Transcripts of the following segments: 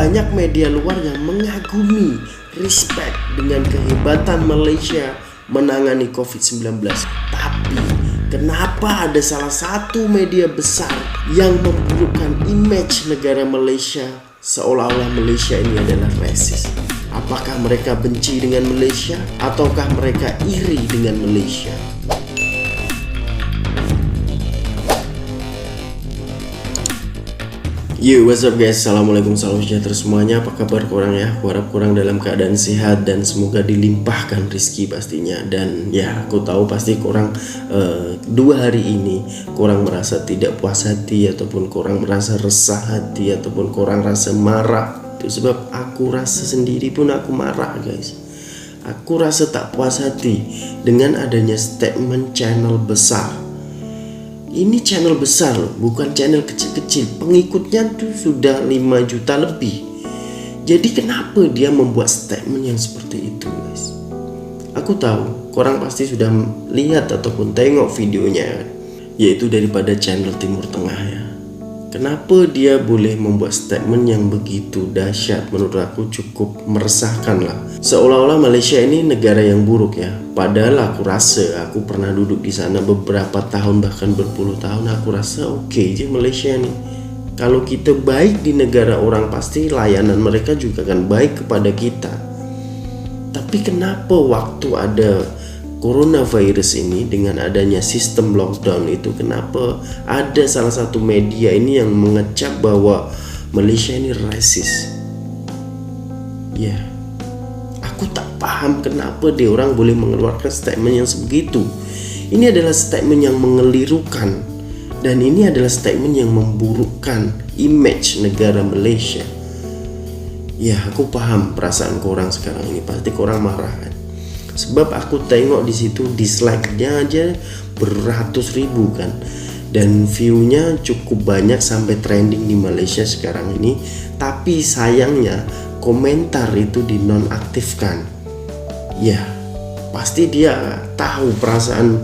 banyak media luar yang mengagumi, respect dengan kehebatan Malaysia menangani COVID-19. Tapi kenapa ada salah satu media besar yang memburukkan image negara Malaysia seolah-olah Malaysia ini adalah rasis? Apakah mereka benci dengan Malaysia ataukah mereka iri dengan Malaysia? Yo, what's up guys? Assalamualaikum, salam sejahtera semuanya. Apa kabar kurang ya? Aku harap kurang dalam keadaan sehat dan semoga dilimpahkan rezeki pastinya. Dan ya, aku tahu pasti kurang 2 hari ini kurang merasa tidak puas hati, ataupun kurang merasa resah hati, ataupun kurang rasa marah. Itu sebab aku rasa sendiri pun aku marah guys. Aku rasa tak puas hati dengan adanya statement channel besar. Ini channel besar loh, bukan channel kecil-kecil. Pengikutnya tuh sudah 5 juta lebih. Jadi kenapa dia membuat statement yang seperti itu guys? Aku tahu korang pasti sudah lihat ataupun tengok videonya, yaitu daripada channel Timur Tengah ya. Kenapa dia boleh membuat statement yang begitu dahsyat? Menurut aku cukup meresahkan lah. Seolah-olah Malaysia ini negara yang buruk ya. Padahal aku rasa aku pernah duduk di sana beberapa tahun, bahkan berpuluh tahun. Aku rasa oke je Malaysia nih. Kalau kita baik di negara orang, pasti layanan mereka juga akan baik kepada kita. Tapi kenapa waktu ada coronavirus ini, dengan adanya sistem lockdown itu, kenapa ada salah satu media ini yang mengecap bahwa Malaysia ini rasis? Ya, aku tak paham kenapa dia orang boleh mengeluarkan statement yang sebegitu. Ini adalah statement yang mengelirukan, dan ini adalah statement yang memburukkan image negara Malaysia. Ya, aku paham perasaan korang sekarang ini, pasti korang marah kan? Sebab aku tengok di situ dislike-nya aja beratus ribu kan, dan view-nya cukup banyak sampai trending di Malaysia sekarang ini. Tapi sayangnya komentar itu dinonaktifkan. Ya, pasti dia tahu perasaan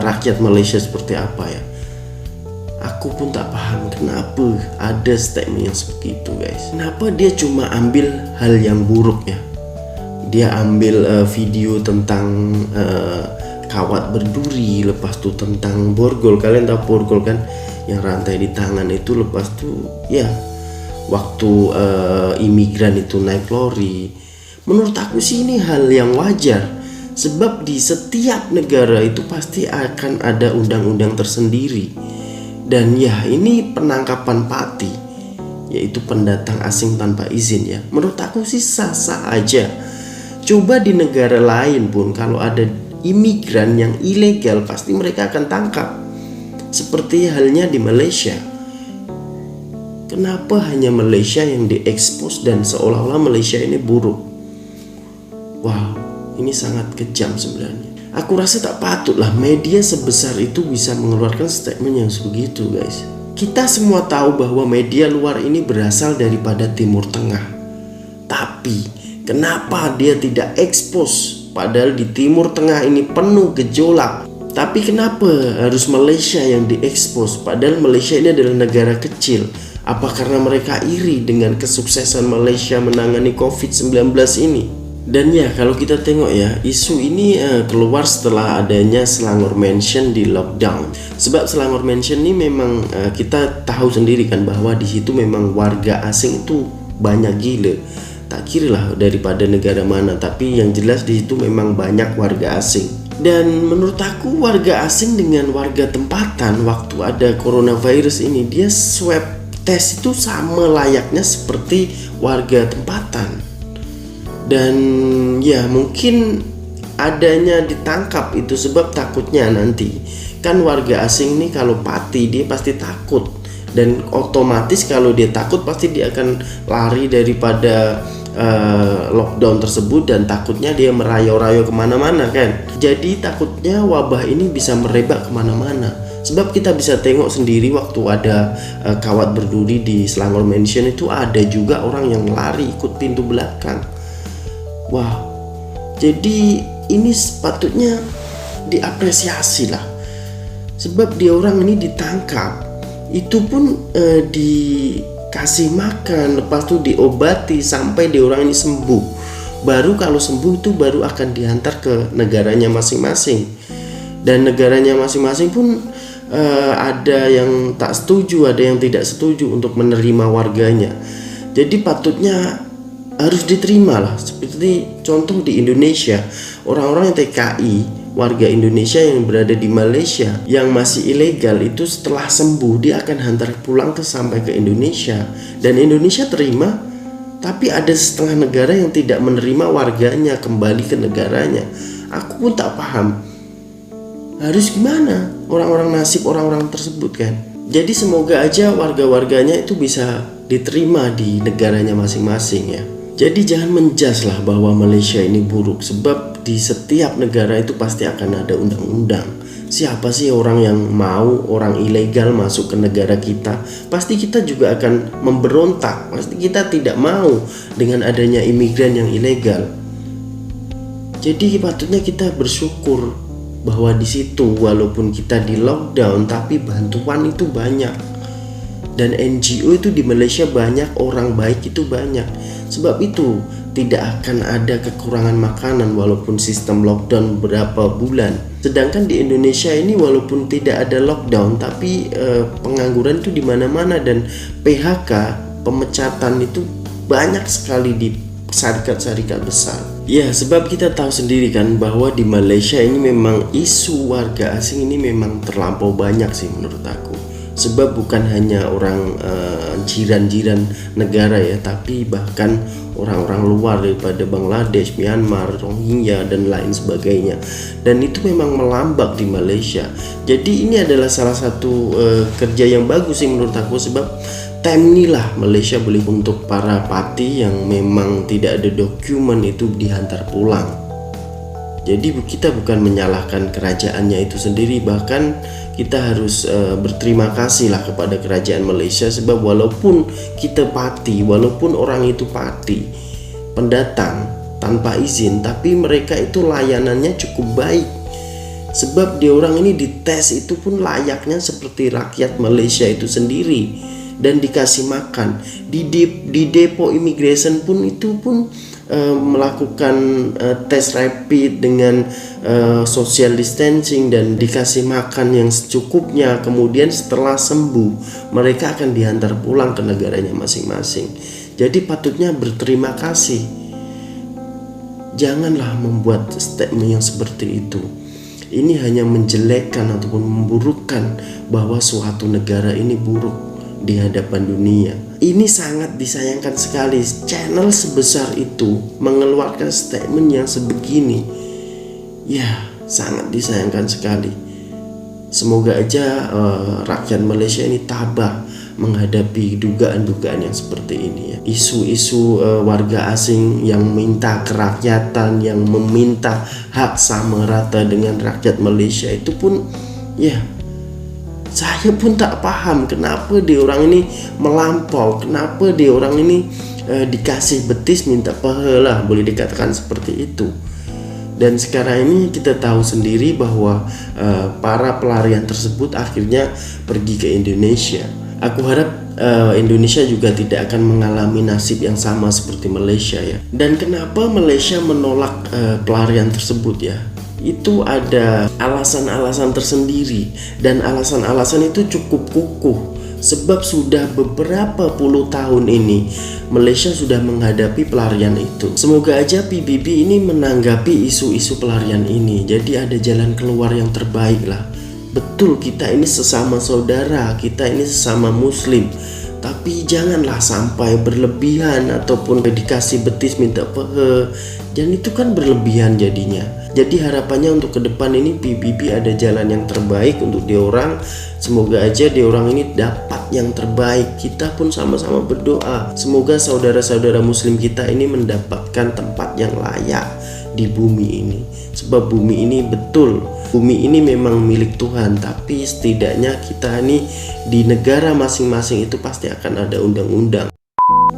rakyat Malaysia seperti apa ya. Aku pun tak paham kenapa ada statement yang seperti itu guys. Kenapa dia cuma ambil hal yang buruk ya? Dia ambil video tentang kawat berduri, lepas tu tentang borgol. Kalian tahu borgol kan, yang rantai di tangan itu. Lepas tu ya, waktu imigran itu naik lori. Menurut aku sih ini hal yang wajar, sebab di setiap negara itu pasti akan ada undang-undang tersendiri. Dan ya, ini penangkapan pati, yaitu pendatang asing tanpa izin ya. Menurut aku sih sah-sah aja. Coba di negara lain pun kalau ada imigran yang ilegal, pasti mereka akan tangkap. Seperti halnya di Malaysia. Kenapa hanya Malaysia yang diekspos dan seolah-olah Malaysia ini buruk? Wow, ini sangat kejam sebenarnya. Aku rasa tak patutlah media sebesar itu bisa mengeluarkan statement yang sebegitu guys. Kita semua tahu bahwa media luar ini berasal daripada Timur Tengah. Tapi kenapa dia tidak ekspos? Padahal di Timur Tengah ini penuh gejolak. Tapi kenapa harus Malaysia yang diekspos? Padahal Malaysia ini adalah negara kecil. Apa karena mereka iri dengan kesuksesan Malaysia menangani COVID-19 ini? Dan ya, kalau kita tengok ya, isu ini keluar setelah adanya Selangor Mansion di lockdown. Sebab Selangor Mansion ini memang kita tahu sendiri kan, bahwa di situ memang warga asing itu banyak gila. Tak kira lah daripada negara mana, tapi yang jelas di situ memang banyak warga asing. Dan menurut aku warga asing dengan warga tempatan waktu ada coronavirus ini, dia swab test itu sama layaknya seperti warga tempatan. Dan ya, mungkin adanya ditangkap itu sebab takutnya nanti kan warga asing ini kalau pati dia pasti takut, dan otomatis kalau dia takut pasti dia akan lari daripada lockdown tersebut, dan takutnya dia merayo-rayo kemana-mana kan. Jadi takutnya wabah ini bisa merebak kemana-mana. Sebab kita bisa tengok sendiri waktu ada kawat berduri di Selangor Mansion itu, ada juga orang yang lari ikut pintu belakang. Wow, jadi ini sepatutnya diapresiasi lah. Sebab dia orang ini ditangkap, itu pun di kasih makan, lepas itu diobati sampai dia orang ini sembuh. Baru kalau sembuh itu baru akan diantar ke negaranya masing-masing. Dan negaranya masing-masing pun ada yang tak setuju, ada yang tidak setuju untuk menerima warganya. Jadi patutnya harus diterima lah. Seperti contoh di Indonesia, orang-orang yang TKI, warga Indonesia yang berada di Malaysia yang masih ilegal itu setelah sembuh dia akan hantar pulang sampai ke Indonesia, dan Indonesia terima. Tapi ada setengah negara yang tidak menerima warganya kembali ke negaranya. Aku pun tak paham harus gimana orang-orang, nasib orang-orang tersebut kan. Jadi semoga aja warga-warganya itu bisa diterima di negaranya masing-masing ya. Jadi jangan menjudge lah bahwa Malaysia ini buruk, sebab di setiap negara itu pasti akan ada undang-undang. Siapa sih orang yang mau orang ilegal masuk ke negara kita? Pasti kita juga akan memberontak. Pasti kita tidak mau dengan adanya imigran yang ilegal. Jadi patutnya kita bersyukur bahwa di situ walaupun kita di lockdown tapi bantuan itu banyak. Dan NGO itu di Malaysia banyak, orang baik itu banyak. Sebab itu tidak akan ada kekurangan makanan walaupun sistem lockdown berapa bulan. Sedangkan di Indonesia ini walaupun tidak ada lockdown tapi pengangguran itu di mana-mana, dan PHK, pemecatan itu banyak sekali di syarikat-syarikat besar. Ya, sebab kita tahu sendiri kan bahwa di Malaysia ini memang isu warga asing ini memang terlampau banyak sih menurut aku. Sebab bukan hanya orang jiran-jiran negara ya, tapi bahkan orang-orang luar daripada Bangladesh, Myanmar, Rohingya dan lain sebagainya. Dan itu memang melambak di Malaysia. Jadi ini adalah salah satu kerja yang bagus sih menurut aku, sebab time inilah Malaysia boleh untuk para parti yang memang tidak ada dokumen itu dihantar pulang. Jadi kita bukan menyalahkan kerajaannya itu sendiri, bahkan kita harus berterima kasih lah kepada kerajaan Malaysia, sebab walaupun kita parti, walaupun orang itu parti pendatang tanpa izin, tapi mereka itu layanannya cukup baik. Sebab dia orang ini dites itu pun layaknya seperti rakyat Malaysia itu sendiri, dan dikasih makan di depo immigration pun itu pun melakukan tes rapid dengan social distancing dan dikasih makan yang secukupnya. Kemudian setelah sembuh mereka akan diantar pulang ke negaranya masing-masing. Jadi patutnya berterima kasih. Janganlah membuat statement yang seperti itu. Ini hanya menjelekkan ataupun memburukkan bahwa suatu negara ini buruk di hadapan dunia. Ini sangat disayangkan sekali channel sebesar itu mengeluarkan statement yang sebegini. Ya, sangat disayangkan sekali. Semoga aja rakyat Malaysia ini tabah menghadapi dugaan-dugaan yang seperti ini ya. Isu-isu warga asing yang minta kerakyatan, yang meminta hak sama rata dengan rakyat Malaysia itu pun ya, saya pun tak paham kenapa dia orang ini melampau, kenapa dia orang ini dikasih betis minta pahala, boleh dikatakan seperti itu. Dan sekarang ini kita tahu sendiri bahwa para pelarian tersebut akhirnya pergi ke Indonesia. Aku harap Indonesia juga tidak akan mengalami nasib yang sama seperti Malaysia ya. Dan kenapa Malaysia menolak pelarian tersebut ya? Itu ada alasan-alasan tersendiri, dan alasan-alasan itu cukup kukuh, sebab sudah beberapa puluh tahun ini Malaysia sudah menghadapi pelarian itu. Semoga aja PBB ini menanggapi isu-isu pelarian ini, jadi ada jalan keluar yang terbaik lah. Betul, kita ini sesama saudara, kita ini sesama muslim, tapi janganlah sampai berlebihan ataupun dikasih betis minta pehe. Dan itu kan berlebihan jadinya. Jadi harapannya untuk ke depan ini PBB ada jalan yang terbaik untuk diorang. Semoga aja diorang ini dapat yang terbaik. Kita pun sama-sama berdoa semoga saudara-saudara muslim kita ini mendapatkan tempat yang layak di bumi ini. Sebab bumi ini betul, bumi ini memang milik Tuhan, tapi setidaknya kita ini di negara masing-masing itu pasti akan ada undang-undang.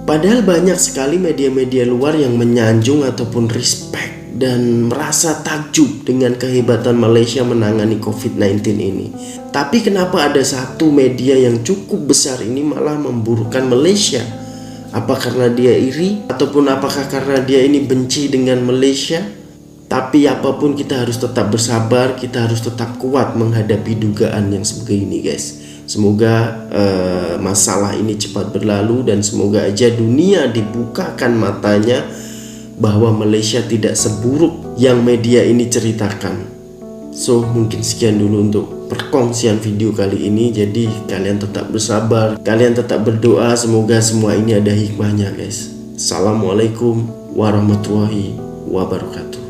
Padahal banyak sekali media-media luar yang menyanjung ataupun respect dan merasa takjub dengan kehebatan Malaysia menangani COVID-19 ini. Tapi kenapa ada satu media yang cukup besar ini malah memburukkan Malaysia? Apa karena dia iri? Ataupun apakah karena dia ini benci dengan Malaysia? Tapi apapun kita harus tetap bersabar, kita harus tetap kuat menghadapi dugaan yang sebegini guys. Semoga masalah ini cepat berlalu dan semoga aja dunia dibukakan matanya bahwa Malaysia tidak seburuk yang media ini ceritakan. So mungkin sekian dulu untuk perkongsian video kali ini. Jadi kalian tetap bersabar, kalian tetap berdoa, semoga semua ini ada hikmahnya guys. Assalamualaikum warahmatullahi wabarakatuh.